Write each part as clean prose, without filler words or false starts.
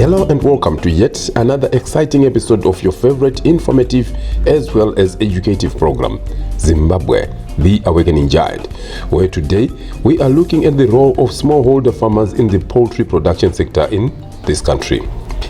Hello and welcome to yet another exciting episode of your favorite informative as well as educative program, Zimbabwe, the Awakening Giant, where today we are looking at the role of smallholder farmers in the poultry production sector in this country.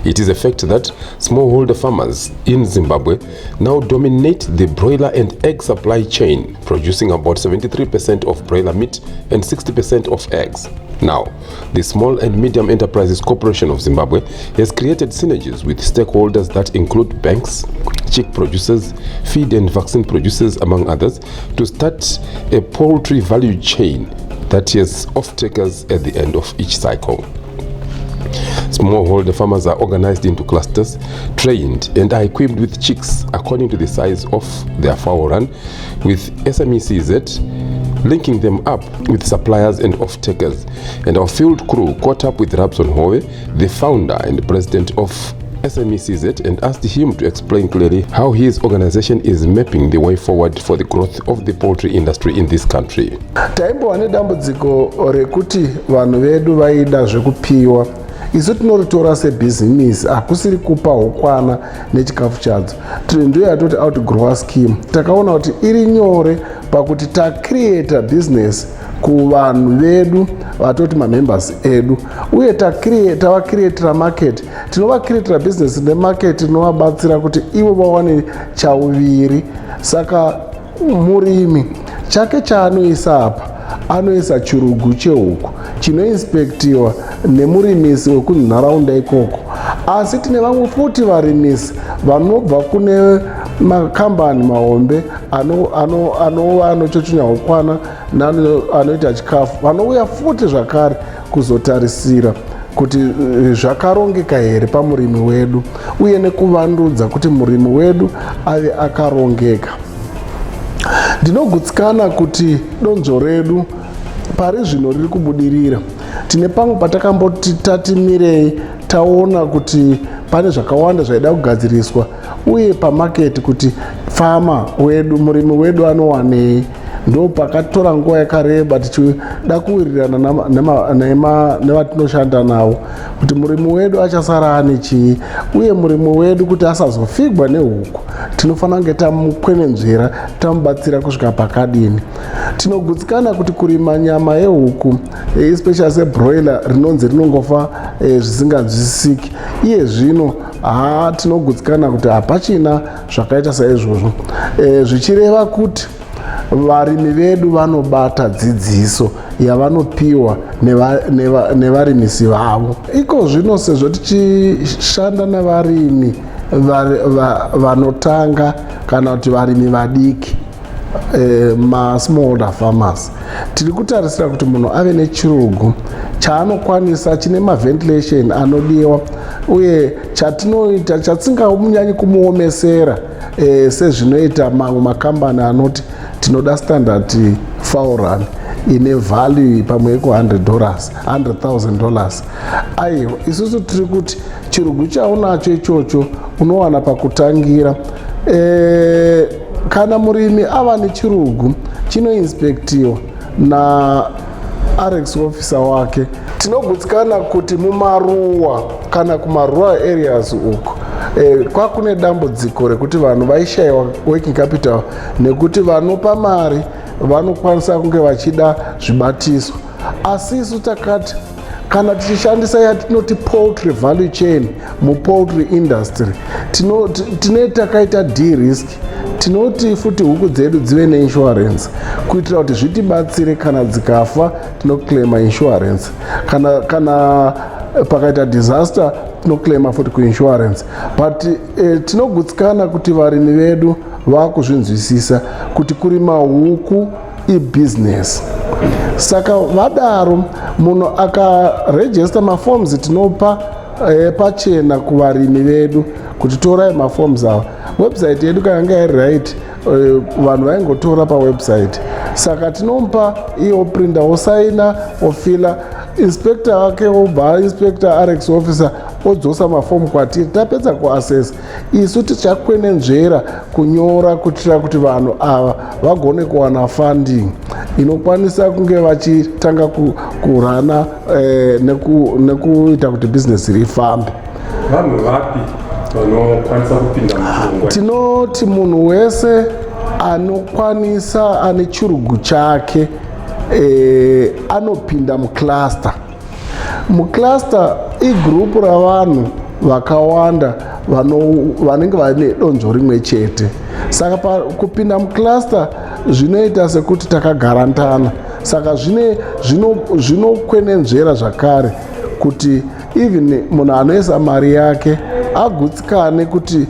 It is a fact that smallholder farmers in Zimbabwe now dominate the broiler and egg supply chain, producing about 73% of broiler meat and 60% of eggs. Now, the Small and Medium Enterprises Corporation of Zimbabwe has created synergies with stakeholders that include banks, chick producers, feed and vaccine producers, among others, to start a poultry value chain that has off-takers at the end of each cycle. Smallholder farmers are organized into clusters, trained, and are equipped with chicks according to the size of their fowl run, with SMECZ linking them up with suppliers and off-takers. And our field crew caught up with Rabson Hove, the founder and president of SMECZ, and asked him to explain clearly how his organization is mapping the way forward for the growth of the poultry industry in this country. Taimbowane dambudziko rekuti vanhu vedu vaida zvekupiwa. Isu tinoritora sebusiness, hakusiri kupa hokwana nechikafu chadzo. Ndio yatoti outgrower scheme. Takaona kuti iri nyore pakuti create business kuvanhu vedu vatoti members edu, uye tavacreatira market, tinovacreatira business nemarket inovabatsira kuti ivo vawane chauviri. Saka murimi chake chaanoisa apa, anoisa chirugu chehuku chinoinspektiwa nemurimisi wekunharaunda ikoko. Asi tine vamwe futi varimisi vanobva kune makambani mahombe anochochunya hokwana anoita chikafu, vanouya futi zvakare kuzotarisira kuti zvakarongeka here pamurimi wedu, uye nekuvandudza kuti murimi wedu ave akarongeka. Ndinogutsikana kuti donzvo redu pari zvino riri kubudirira. Tine pamwe patakamboti tatimirei taona kuti pane zvakawanda zvaida kugadziriswa, uye pamaketi kuti fama wedu, murimi wedu anowanei. Ndo pakatora nguva yakareba tichida kuwirirana nevatinoshanda navo kuti murimi wedu achasara ane chii, uye murimi wedu kuti asazofigwa nehuku tinofanira kunge tamukwenenzvera, tamubatsira kusvika pakadini. Tinogutsikana kuti kurima nyama yehuku, especially sebroiler, rinonzi rinongofa zvisinganzwisisiki. Iye zvino tinogutsikana kuti hapachina zvakaita saizvozvo, zvichireva kuti varimi vedu vanobata dzidziso yavanopiwa nevarimisi vavo. Iko zvino sezvo tichishanda nevarimi vanotanga kana kuti varimi vadiki, smallholder farmers, tiri kutarisira kuti munhu ave nechirugu chaanokwanisa, chine maventilation anodiwa, uye chatinoita chatsingamunyanyi kumuomesera sezvinoita mamwe makambani anoti tinoda standard fowl run ine value pamwe $100,000. Aiwa, isusu tiri kuti chirugu chaunacho ichocho unowana pakutangira. Kana murimi ava nechirugu chinoinspektiwa na RX officer wake. Tinogutsikana kuti mumaruwa kana kumarural areas uko kwakune dambudziko rekuti vanhu vaishayiwa working capital, nekuti vanopa mari vanokwanisa kunge vachida zvibatiso. Asi isu takati kana tichishandisa yatinoti poultry value chain mupoultry industry, takaita de-risk. Tinoti futi huku dzedu dzive neinsurance kuitira kuti zvitibatsire kana dzikafa, tinoclaima insurance. Kana pakaita disaster, tinoclaima futi kuinsurance. But tinogutsikana kuti varimi vedu vakuzvinzwisisa kuti kurima huku ibusiness. Saka vadaro munhu akaregister maforms tinopa pachena kuvarimi vedu kuti torai maforms ava. Website yedu kanga iri right, vanhu vaingotora pawebsite. Saka tinomupa iyo printer, osaina, ofila, inspector wake obva inspector RX officer odzosa mafomu kwatiri, tapedza kuassess. Isu tichakwenenzvera kunyora kuitira kuti vanhu ava vagone kuwana funding inokwanisa kunge vachitanga kurana nekuita kuti business rifambe. vanhu vapi vanokwanisa kupinda muchirongwa? Tinoti munhu wese anokwanisa ane chirugu chake anopinda mucluster. Mucluster igrupu ravanhu vakawanda vanenge vane donzvo rimwe chete. Saka kupinda mucluster zvinoita sekuti takagarantana. Saka zvinokwenenzvera zvakare kuti even munhu anoisa mari yake agutsikane kuti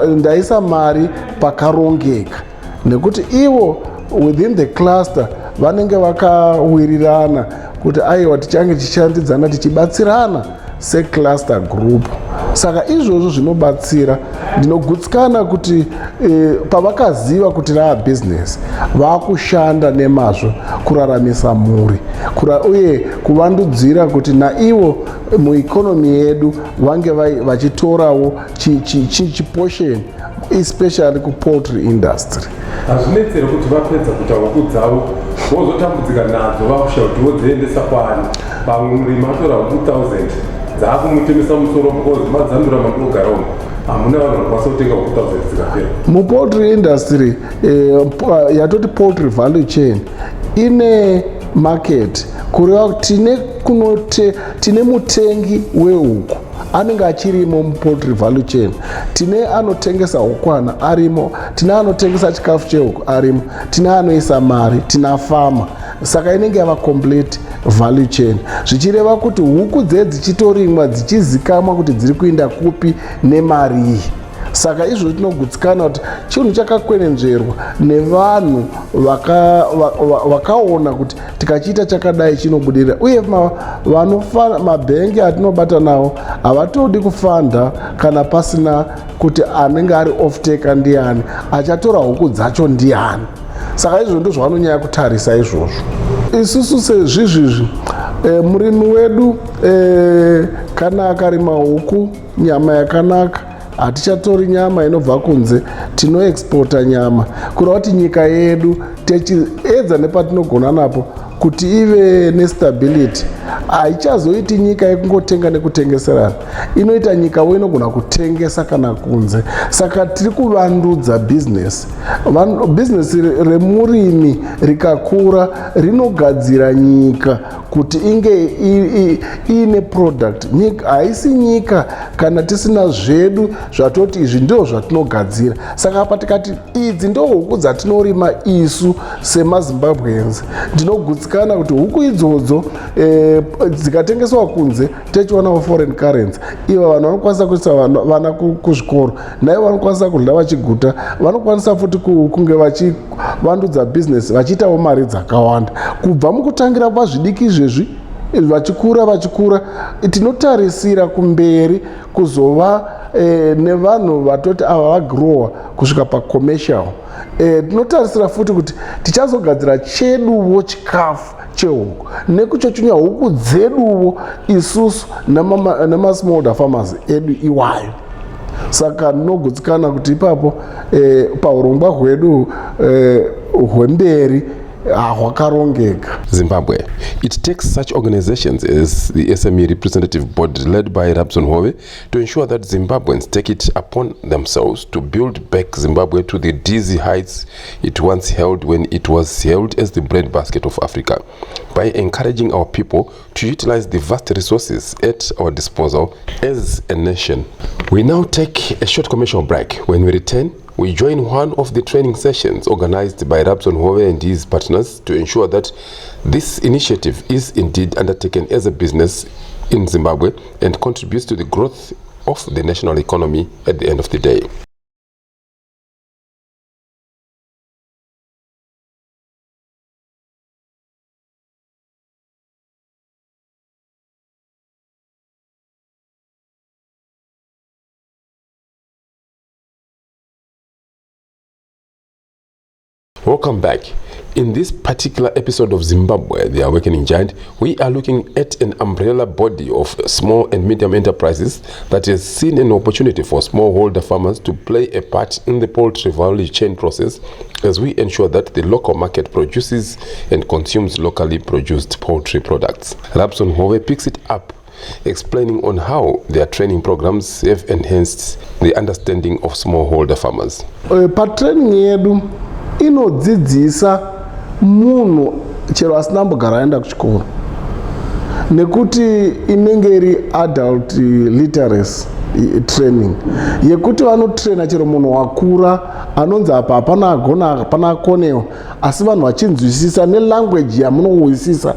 ndaisa mari pakarongeka, nekuti ivo within the cluster vanenge vakawirirana kuti aiwa tichange tichishandidzana tichibatsirana secluster group. Saka izvozvo zvinobatsira. Ndinogutsikana kuti pavakaziva kuti rava business vakushanda nemazvo kuraramisa mhuri uye kuvandudzira kuti naivo muekonomi yedu vange vachitorawo chiportion especially kupoultry industry. Hazvinetsere kuti vapedza kutaura kudzavo vozotambudzika nadzo vakusha kuti vodziendesa kwani. Pamwe murimi atora 2000 dzakumutemesa musoro because madzandura makugara umo hamuna vanhu vanokwanisa kutenga 2000 dzikapera. Mupoultry industry yatoti poultry value chain ine market kureva tine mutengi wehuku anenge achirimo mupoultry value chain, tine anotengesa hukwana arimo, tine anotengesa chikafu chehuku arimo, tine anoisa mari, tina fama. Saka inenge yava complete value chain, zvichireva kuti huku dzedu dzichitorimwa dzichizikamwa kuti dziri kuenda kupi nemari. Saka izvo tinogutsikana kuti chinhu chakakwenenzverwa nevanhu vakaona kuti tikachiita chakadai chinobudirira, uye mabhengi atinobata nawo havatodi kufanda kana pasina kuti anenge ari off-taker ndiani, achatora huku dzacho ndiani. Saka izvo ndizvo vanonyanya kutarisa izvozvo. Isusu sezvizvizvi murimi wedu kana akarima huku nyama yakanaka, hatichatori nyama inobva kunze, tinoexporta nyama kureva kuti nyika yedu techiedza nepatinogona napo kuti ive nestability. Haichazoiti nyika yekungotenga nekutengeserana, inoita nyika inogona kutengesa kana kunze. Saka tiri kuvandudza business. Business remurimi rikakura rinogadzira nyika kuti inge ine product. Haisi nyika kana tisina zvedu zvatoti izvi ndizvo zvatinogadzira. Saka apa tikati idzi ndo huku dzatinorima isu semaZimbabweans, ndinogutsikana kuti huku idzodzo dzikatengeswa kunze techiwanawo foreign currency. Ivo vanhu vanokwanisa kuisa vana kuzvikoro, naivo vanokwanisa kudya vachiguta, vanokwanisa futi kunge vachivandudza business vachiitawo mari dzakawanda. Kubva mukutangira pazvidiki izvezvi vachikura tinotarisira kumberi kuzova nevanhu vatoti ava vagrower kusvika pacommercial. Tinotarisira futi kuti tichazogadzira cheduwo chikafu chehuku nekuchochunya huku dzeduwo isusu nemasmallholder farmers edu iwayo. Saka ndinogutsikana kuti ipapo paurongwa hwedu hwemberi Zimbabwe. It takes such organizations as the SME Representative Board led by Rabson Hove to ensure that Zimbabweans take it upon themselves to build back Zimbabwe to the dizzy heights it once held when it was held as the breadbasket of Africa, by encouraging our people to utilize the vast resources at our disposal as a nation. We now take a short commercial break. When we return, we join one of the training sessions organized by Rabson Hove and his partners to ensure that this initiative is indeed undertaken as a business in Zimbabwe and contributes to the growth of the national economy at the end of the day. Welcome back. In this particular episode of Zimbabwe, the Awakening Giant, we are looking at an umbrella body of small and medium enterprises that has seen an opportunity for smallholder farmers to play a part in the poultry value chain process as we ensure that the local market produces and consumes locally produced poultry products. Rabson Hove picks it up explaining on how their training programs have enhanced the understanding of smallholder farmers. Patraining yedu inodzidzisa munhu chero asina mbogara aenda kuchikoro, nekuti inenge iri adult literacy training yekuti vanotraina chero munhu wakura anonzi apa hapana agona hapana akonewo, asi vanhu vachinzwisisa nelanguage yamunowisisa.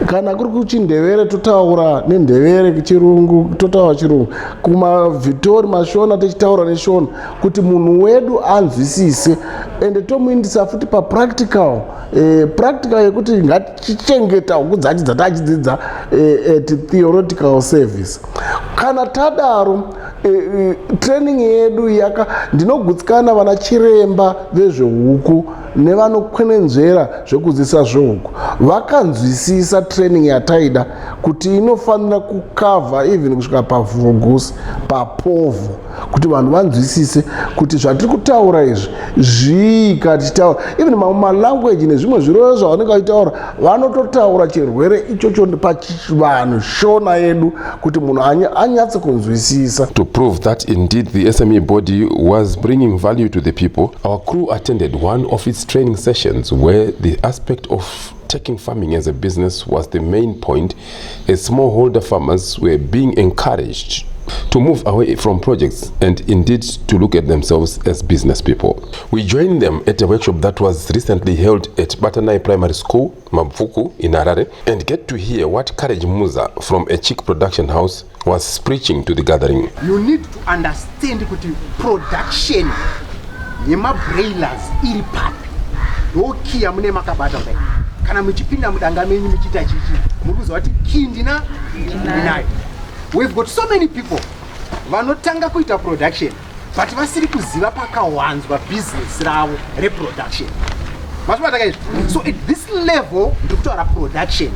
Kana kuri kuchindevere totaura nendevere, chirungu totaura chirungu, kumavhitori mashona tichitaura neshona, kuti munhu wedu anzwisise ende tomuindisa futi papractical practical yekuti ngatichengeta huku dzacho dzatachidzidza at theoretical service. Kana tadaro training yedu ndinogutsikana vana chiremba vezvehuku nevanokwenenzvera zvekudzidzisa zvehuku vakanzwisisa training yataida kuti inofanira kukavha even kusvika pavhugusi papovhu, kuti vanhu vanzwisise kuti zvatiri kutaura izvi zvika tichitaura even malanguage nezvimwe zvirwere zvavanenge vachitaura vanototaura chirwere ichocho pachivanhu shona yedu kuti munhu anyatse kunzwisisa. To prove that indeed the SME body was bringing value to the people, our crew attended one of its training sessions where the aspect of taking farming as a business was the main point, as smallholder farmers were being encouraged to move away from projects and indeed to look at themselves as business people. We joined them at a workshop that was recently held at Batanai Primary School, Mabvuku in Harare, and get to hear what Courage Musa from a chick production house was preaching to the gathering. You need to understand kuti production yema-broilers iri papi ndokiya mune makabata kudai. Kana muchipinda mudanga menyu muchita chichi mukuziva kuti key ndinayo. We've got so many people vanotanga kuita production but vasiri kuziva pakawanzwa business ravo reproduction. So at this level ndiri kutaura production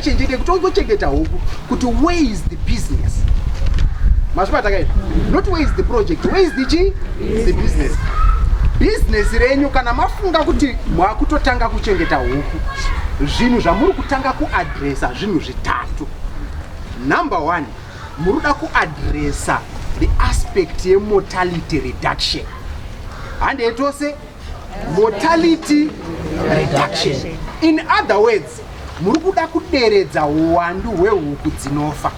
chete kuti ungochengeta huku kuti where is the business, not where is the project, where is the business. Business renyu kana mafunga kuti mwakutotanga kuchengeta huku, zvinhu zvamuri kutanga kuadresa zvinhu zvitatu. Number one, muruda kuadresa the aspect ye mortality reduction. And it was a mortality reduction. In other words, murukuda kuderedza uwandu hwehuku dzinofa.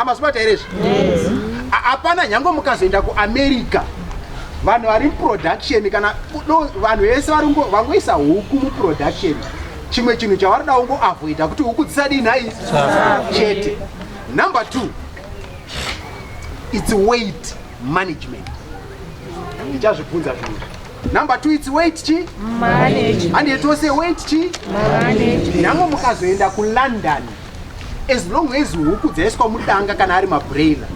Masipata here? Yes. Apana nyango mukazoenda kuAmerica vanhu vari production kana vanhu vese vangoisa huku muproduction, chimwe chinhu chavarida kungoavoida kuti huku dzisadini hai chete. Number two, it's weight management. Number two, it's weight management. And it was a weight management. Nango mukazoenda ku London, as long as huku dzaiswa mudanga kana ari mabroiler,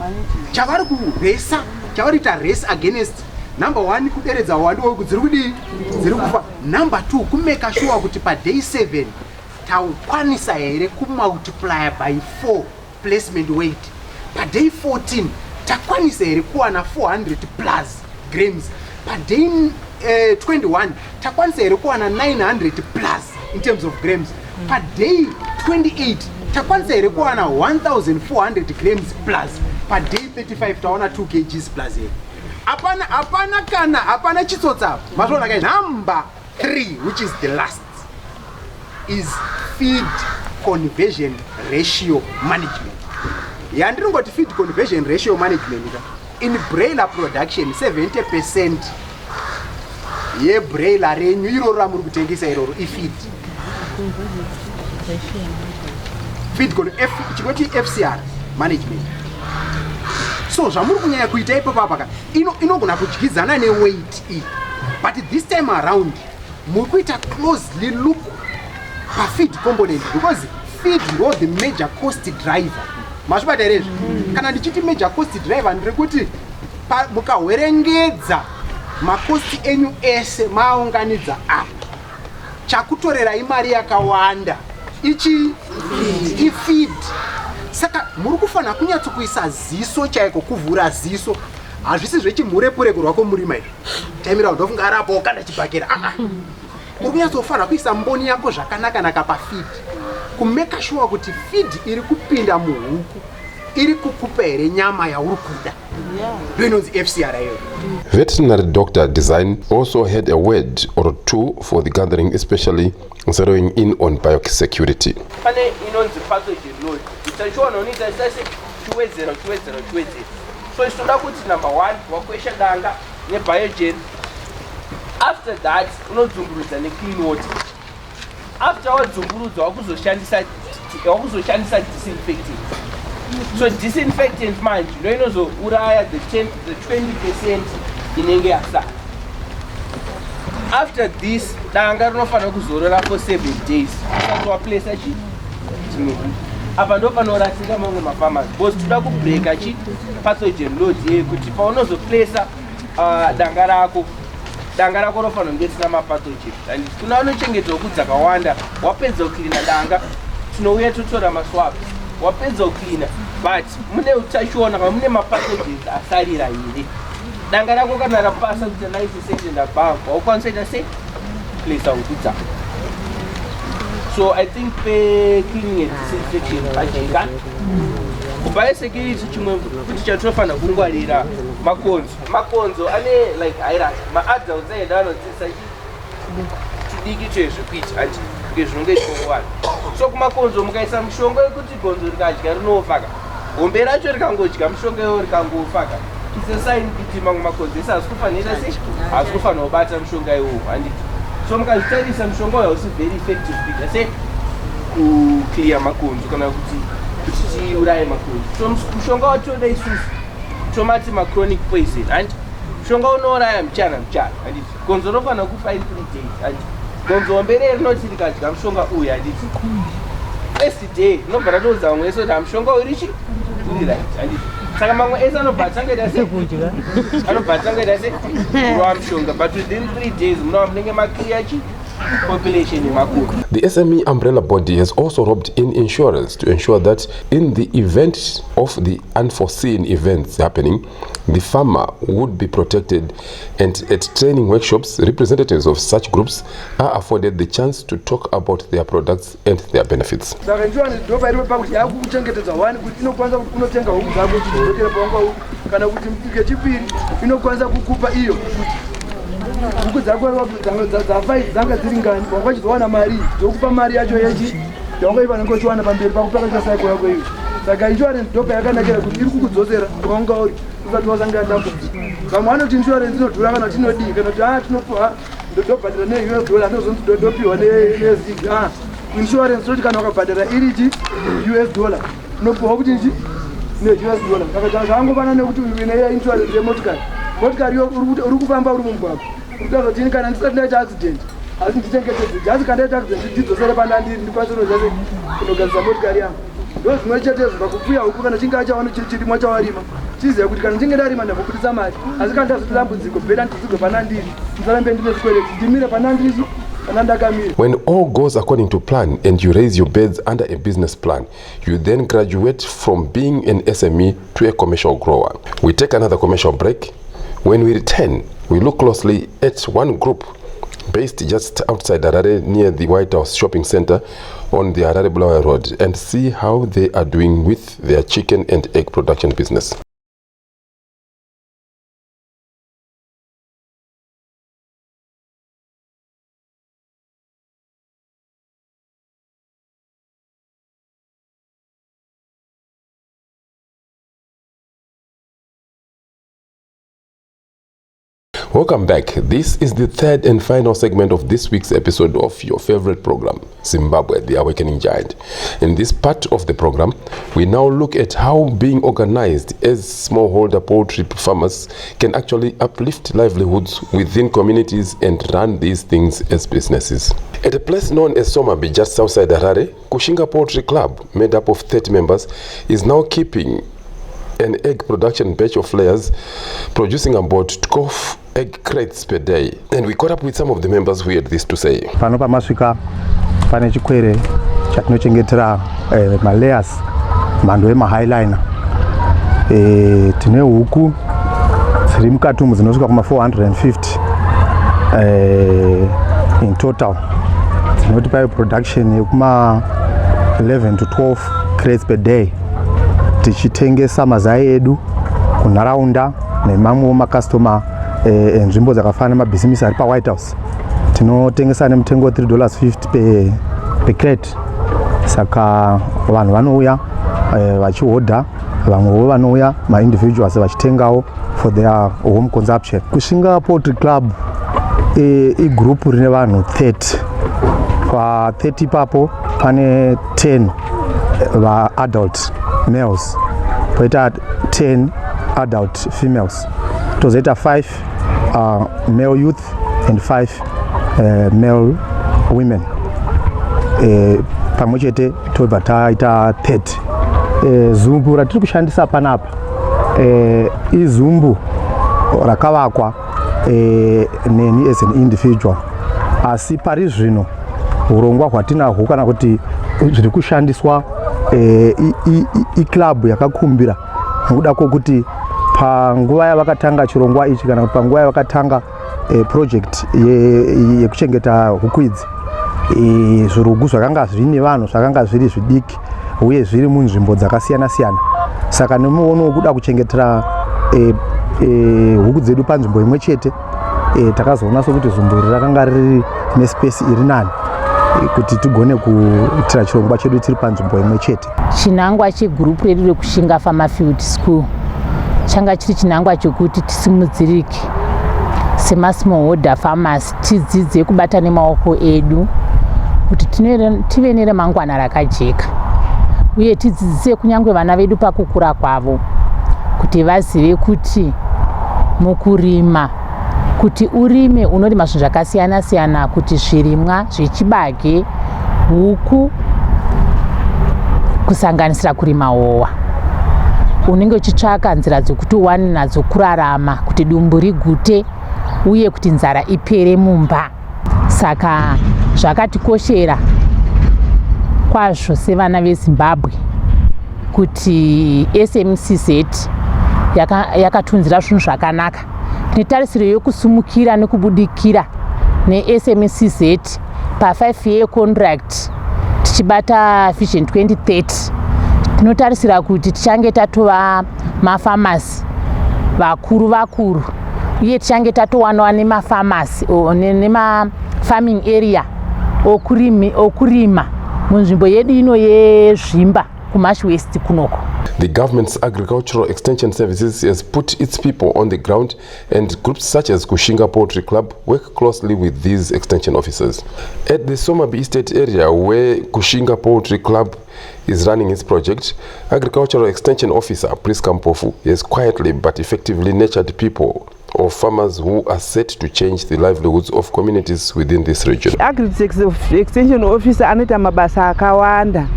chavari kuresa, chavari ita race against number one kuderedza uwandu hwehuku dziri kufa. Number two, kumeka sure kuti pa day 7 taukwanisa here kumultiply by 4 placement weight. Per day 14 takwanisa here kuwana 400 plus grams. Per day 21 takwanisa here kuwana 900 plus in terms of grams. Per day 28 takwanisa here kuwana 1400 grams plus. Per day 35 tawana 2 kgs plus here. Apana chitsotsa. Number 3, which is the last, is feed conversion ratio management. Yandringoti feed conversion ratio management. In broiler production, 70% ye broiler renyu iroro muri kutengesa iroro ifeed. Feed FCR management. So zvamuri kunyanya kuita ipo papa inogona kudyidzana neweight iyi, but this time around muri kuita closely look pa feed component, because feed was the major cost driver. Mashuba derezvo kana ndichiti major cost driver ndiri kuti mukawerengedza makosti enyu ese maunganidza apa chakutorera imari yakawanda ichi feed. Saka muri kufanira kunyatso kuisa ziso chaiko, kuvhura ziso, hazvisi zvechimurepureko rwako murima izvo taimira unofunga arapo kana chibhakera. Muri kunyatsofanira kuisa mboni yako zvakanaka-naka pafeed kumeka sure kuti feed iri kupinda muhuku iri kukupa here nyama yauri kuda. Ndoinonzi FCRIL. Veterinary doctor design also had a word or two for the gathering, especially zeroing in on biosecurity. Pane inonzi pathogen load. Utachiona unoita sase chiwedzero. So itoda kuti number 1 wakwesha danga nebiogen. After that unodzungurudza neclean water. After wadzungurudza wakuzoshandisa disinfectant. So disinfectant manje ndo inozouraya the 20% inenge yasara. After this danga rinofanira kuzorora for 7 days usati waplace chimwe. Apa ndo panorasika mamwe mafamasi because toda kubreaka pathogen load yekuti paunozoplace danga rako rofanira kunge risina mapathogen. And kuna unochengetwa kudzakawanda wapedza kuklina danga tinouya totora maswabs wapedza kuklina but mune utachiona kana mune mapathogens asarira here. Danga rako kana rapasa kuti 90% and above waukwanisa ita sei place ukudza. So I think cleaning and disinfection pachika. Biosecurity chimwe kuti chatinofanira kungwarira makonzo ane like hierarchy. Ma-adults aenda anodzidzisa chidiki chezvekuita ati zvinonge zvingowanda. So kumakonzo mukaisa mushonga wekuti gonzo rikadya rinofaka, hombe racho rikangodya mushonga iwo rikangofaka, it's a sign kuti mamwe makonzo ese haasi kufanira kubata mushonga iwowo handiti. So mukazvitarisa mushonga uyu hausi very effective kuita sei kuclear makonzo kana kuti tiuraye makonzo. So mushonga watoda isusu tomati machronic poison handiti. Mushonga unouraya mchana handiti. Gonzo rofanira kufa in 3 days handiti. Gonzo hombe rinoti rikadya mushonga uyu handiti. First day rinobva ratoudza vamwe vese kuti mushonga uyu uri right handiti. Saka mamwe ese anobva atangaita sei kurova mushonga but within 3 days munova munenge maclear population yemakuru. The SME umbrella body has also roped in insurance to ensure that in the event of the unforeseen events happening, the farmer would be protected, and at training workshops, representatives of such groups are afforded the chance to talk about their products and their benefits. Saka insurance ndopa iri pakuti yakukuchengetedza wani kuti inokwanisa kuti unotenga huku dzako uchidokera pawanga huku kana kuti ngechipiri inokwanisa kukupa iyo kuti huku dzako dza5 dzanga dziri ngani wanga uchizowana mari dzokupa mari yacho yechi yawanga ivanenge uchiwana pamberi pakupaka chasaiko yako iyo. Saka insurance ndopa yakanakira kuti iri kukudzosera kwawanga uri usati wasangana dambudziko. Vamwe vanoti insurance inodhura kana kuti inodii kana kuti tinopiwa ndobhadhira ne-US dollar ndozonzi ndopiwa nezig insurance toti kana wakabhadhira iri US dollar unopiwa kuti ne-US dollar. Saka zvangofana nekuti uine insurance yemotikari uri kufamba uri mumugwagwa utazotini kana ndisati ndaita accident asi ndichengetedze asi kana ndaita accident ndidzosere pandandiri ndikwanise kunogadzisa motikari yangu. Ndo zvimwe chete zvibva kupfuya huku kana chinge achaona chirimwa chawarima chiziva kuti kana ndichinge ndarima ndamboputisa mari asi kana ndazoti dambudziko bhera ndidzigwe panandiri ndisarambe ndine zvikwereti ndimire panandiri kana ndakamira. When all goes according to plan and you raise your beds under a business plan, you then graduate from being an SME to a commercial grower. We take another commercial break. When we return, we look closely at one group based just outside Harare near the White House shopping center on the Harare-Bulawayo Road and see how they are doing with their chicken and egg production business. Welcome back. This is the third and final segment of this week's episode of your favorite program, Zimbabwe, the Awakening Giant. In this part of the program, we now look at how being organized as smallholder poultry farmers can actually uplift livelihoods within communities and run these things as businesses. At a place known as Somabi, just outside Harare, Kushinga Poultry Club, made up of 30 members, is now keeping an egg production batch of layers, producing about 12 egg crates per day. And we caught up with some of the members who had this to say. Pano pamasvika pane chikwere chatinochengetera malayers mhando yemahighline. Tine huku dziri mukati umu dzinosvika kuma 450 in total. Dzinotipa production yekuma 11 to 12 crates per day tichitengesa mazai edu kunharaunda nemamwe makastoma enzvimbo dzakafanana nemabhizimusi ari paWhite House. Tinotengesa nemutengo $3.50 per crate. Saka vanhu vanouya vachihodha, vamwewo vanouya ma-individuals vachitengawo for their home consumption. Kushinga Poultry Club igroup rine vanhu 30. Pa 30 papo pane 10 va-adult males, poita 10 adult females, tozoita 5 male youth and 5 male women. Pamwe chete tobva taita 30. Zumbu ratiri kushandisa panapa izumbu rakavakwa neni as an individual, asi pari zvino urongwa hwatinahwo kana kuti zviri kushandiswa iclub yakakumbira nokuda kwokuti panguva yavakatanga chirongwa ichi kana panguva yavakatanga project yekuchengeta huku idzi, zvirugu zvakanga zvine vanhu zvakanga zviri zvidiki uye zviri munzvimbo dzakasiyana siyana. Saka nemuono wekuda kuchengetera huku dzedu panzvimbo imwe chete, takazoona sokuti zumbu iri rakanga riri nespace iri nani kuti tigone kuitira chirongwa chedu tiri panzvimbo imwe chete. Chinangwa chegurupu redu rekushinga Farmerfield School changa chiri chinangwa chokuti tisimudzirike semasmallholder farmers, tidzidze kubata nemaoko edu kuti tive neremangwana rakajeka, uye tidzidzise kunyange vana vedu pakukura kwavo kuti vazive kuti mukurima, kuti urime unorima zvinhu zvakasiyana siyana, kuti zvirimwa zvechibage, huku, kusanganisira kurima howa. Unenge uchitsvaka nzira dzokuti uwane nadzo kurarama, kuti dumbu rigute uye kuti nzara ipere mumba. Saka zvakatikoshera kwazvo sevana veZimbabwe kuti SMECZ yakatunzira zvinhu zvakanaka. Netarisiro yokusumukira nekubudikira neSMECZ pa5 year contract tichibata Vision 2030, tinotarisira kuti tichange tatova mafamasi vakuru vakuru, uye tichange tatowanawa nemafamasi nemafarming area okurima munzvimbo yedu ino yeZvimba kuMash West kunoko. The government's agricultural extension services has put its people on the ground, and groups such as Kushinga Poultry Club work closely with these extension officers. At the Somabi Estate area where Kushinga Poultry Club is running its project, agricultural extension officer Priska Mpofu has quietly but effectively nurtured people or farmers who are set to change the livelihoods of communities within this region. Extension officer anoita mabasa akawanda,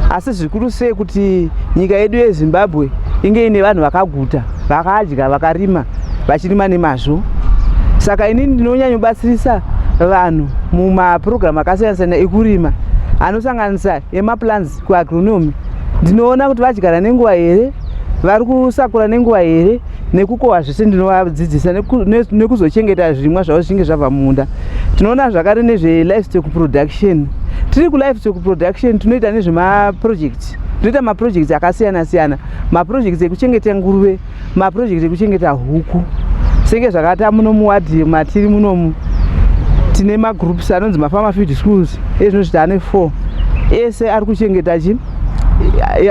asi zvikuru sei kuti nyika yedu yeZimbabwe inge ine vanhu vakaguta, vakadya, vakarima, vachirima nemazvo. Saka inini ndinonyanyobatsirisa vanhu mumaprogramu akasiyana siyana ekurima anosanganisa emaplans kuagronomy. Ndinoona kuti vadyara nenguva here, vari kusakura nenguva here, nekukohwa zvese ndinovadzidzisa nekuzochengeta zvirimwa zvavo zvinge zvabva mumunda. Tinoona zvakare nezve-livestock production. Tiri ku-livestock production tinoita nezvema-projects. Tinoita ma-projects akasiyana siyana, ma-projects ekuchengeta nguruve, ma-projects ekuchengeta huku. Senge zvakata muno muwadhi matiri munomu tine magroups anonzi maFarmerfield Schools, ezvinozvita ane 4. Ese ari kuchengeta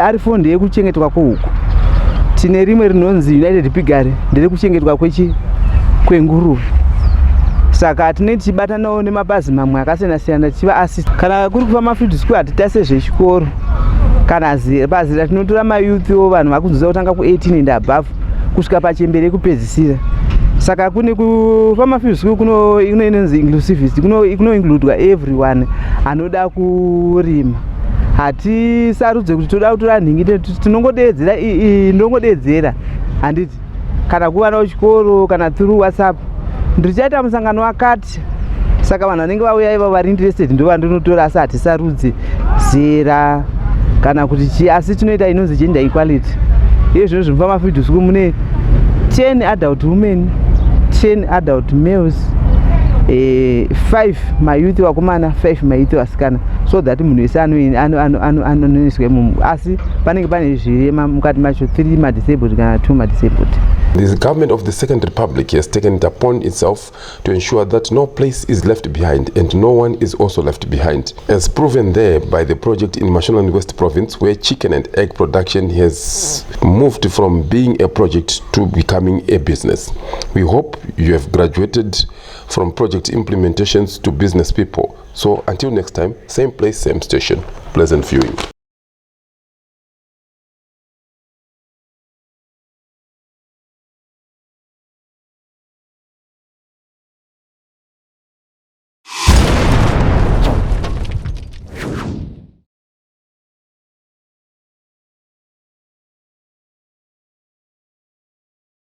ari fondi yekuchengetwa kwehuku. Tine rimwe rinonzi United Piggery, ndiri kuchengetwa kwenguruve. Saka tinenge tichibatanawo nemabazi mamwe akasiyana siyana tichiva assist. Kana kuri kuFarmerfield School hatitaise zvechikoro kana bazi ratinotora mayouth vanhu vakunzisa kutanga ku18 and above kusvika pachembere kupedzisira. Saka kune kuFarmerfield School kuno inonzi inclusivist, kuno includwa everyone anoda kurima. Hatisarudze kuti toda kutora nhingi, tinongodeedzera ndongodeedzera handiti, kana kuva nawo chikoro kana through WhatsApp. Ndichaita musangano wakati, saka vanhu vanenge vauya ivo vari interested ndo vandinotora, asi hatisarudze zera kana kuti chii, asi tinoita inonzi gender equality. Izvozvo muFarmerfield School mune 10 adult women, 10 adult males, 5 mayuthi wakomana 5 mayuthi wasikana, so that munhu wese anonoiswa imomo, asi panenge pane zvirema mukati macho 3 madisabled kana 2 madisabled. The government of the Second Republic has taken it upon itself to ensure that no place is left behind and no one is also left behind, as proven there by the project in Mashonaland West Province, where chicken and egg production has moved from being a project to becoming a business. We hope you have graduated from project implementations to business people. So until next time, same place, same station. Pleasant viewing.